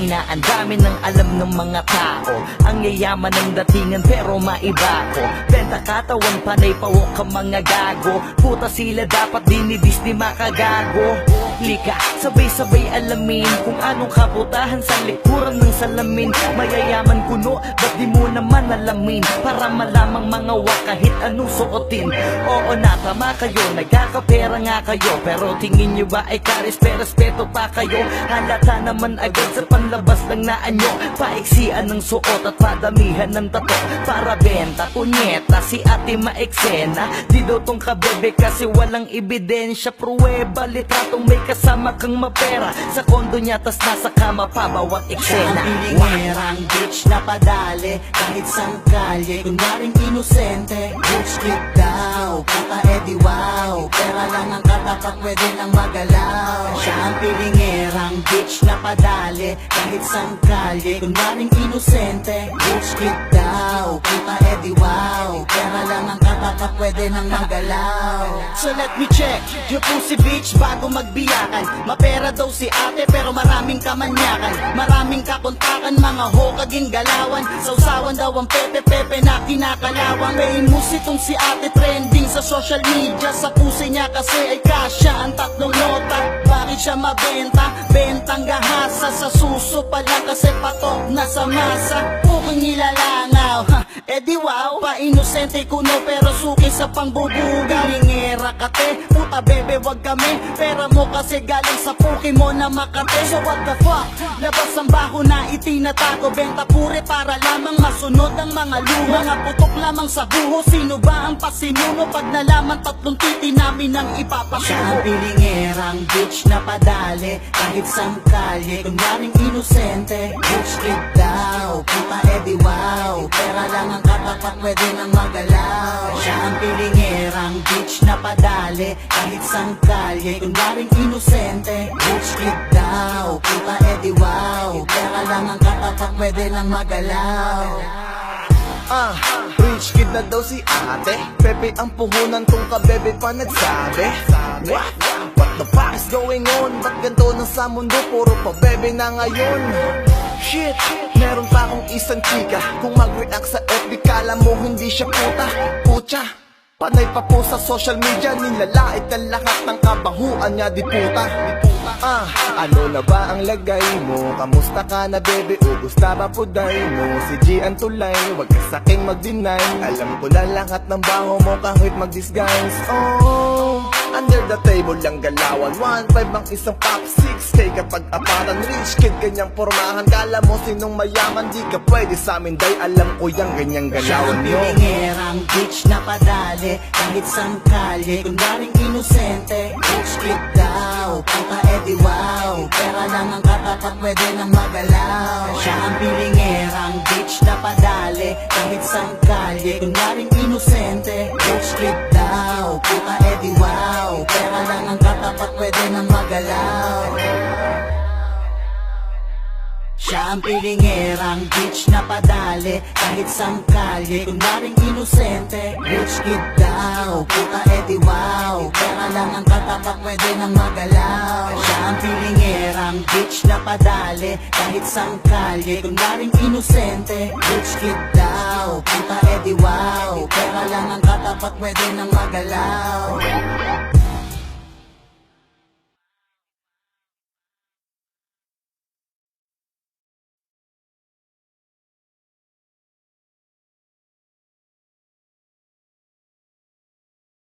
ina, ang dami ng alam ng mga tao. Ang yayaman ng datingan pero maiba ko. Benta katawan, panay pawok ka mga gago. Puta sila dapat dinidis di makagago. Lika, sabay-sabay alamin kung anong kabutahan sa likuran ng salamin. Mayayaman kuno, ba't di mo naman alamin? Para malamang mga wak kahit anong suotin. Oo na, tama kayo, nagkakapera nga kayo. Pero tingin nyo ba ay karespeto pa kayo? Halata naman agad sa panlabas ng naanyo. Paiksian ng suot at padamihan ng tato. Para benta, punyeta, si ate maeksena. Di daw tong kabebe kasi walang ebidensya. Pruweba, litratong may kasama kang mapera. Sa kondo niya tas nasa kama pa bawat eksena. Pilingerang bitch na padali kahit sang kalye, kunwaring inosente. Bitch kid daw, puta edi wow. Pera lang ang katapat, pwede nang magalaw. Siya ang pilingerang bitch na padali kahit sang kalye, kunwaring inosente. Bitch kid daw, puta edi wow. Pera lang ang katapat, pwede nang magalaw. So let me check, yung pussy bitch bago magbiyakan. Mapera daw si ate pero maraming kamanyakan. Maraming kakontakan, mga hokaging galawan. Sausawan daw ang pepe-pepe na kinakalawang. Famous itong si ate, trending sa social media. Sa pusi niya kasi ay kasya ang tatlong nota. Bakit siya mabenta? Bentang gahasa. Sa suso pa lang kasi patok na sa masa. Ukong nilalangaw, edi wow. Pa-inosente kuno pero suki sa pangbubuga. Lingera kate, puta bebe wag kami. Pera mo kasi galing sa puki mo na makate. So what the fuck? Labas ang baho na itinatago. Benta pure para lamang masunod ang mga luma. Mga putok lamang sa buho. Sino ba ang pasimuno? Pag nalaman tatlong titi namin ang ipapasuko. Siya ang pilingerang bitch na padali kahit sang kalye, kunwaring inosente. Bitch kid daw, puta edi wow. Pera lang ang katapat, pwede nang magalaw. Siya ang pilingerang bitch na padali kahit sang kalye, kunwaring inosente. Bitch kid daw, puta edi wow. Pera lang ang katapat, pwede nang magalaw. Rich kid na daw si ate. Pepe ang puhunan kung kabebe pa nagsabi. What the fuck is going on? Ba't ganito na sa mundo? Puro pa bebe na ngayon. Shit, meron pa akong isang chika. Kung mag-react sa FB kala mo hindi siya puta. Pucha, panay pa po sa social media. Nilalait ang lahat ng kabahuan niya di puta. Ano na ba ang lagay mo? Kamusta ka na bebe? Ubus na ba puday mo? Si G ang tulay, wag ka saking mag-deny. Alam ko na lahat ng baho mo kahit mag-disguise. Oh, under the table lang galawan. 1.5 ang isang pop, 6K kapag aparan. Rich kid ganyang pormahan. Kala mo sinong mayaman? Di ka pwede sa amin day. Alam ko yung ganyang galawan nyo. Siya ang pilingerang bitch na padali kahit sang kalye, kunwaring inosente. Bitch kid daw, puta edi wow. Pera lang ang katapat, pwede nang magalaw. Siya ang pilingerang bitch na padali kahit sang kalye, kunwaring inosente. Bitch kid daw, puta edi wow. Pera lang ang katapat, pwede nang magalaw. Siya ang pilingerang bitch na padali kahit sang kalye, kunwaring inosente. Rich kid daw, puta edi wow. Pera lang ang katapat, pwede nang magalaw. Siya ang pilingerang bitch na padali kahit sang kalye, kunwaring inosente. Rich kid daw, puta edi wow. Pera lang ang katapat, pwede nang magalaw.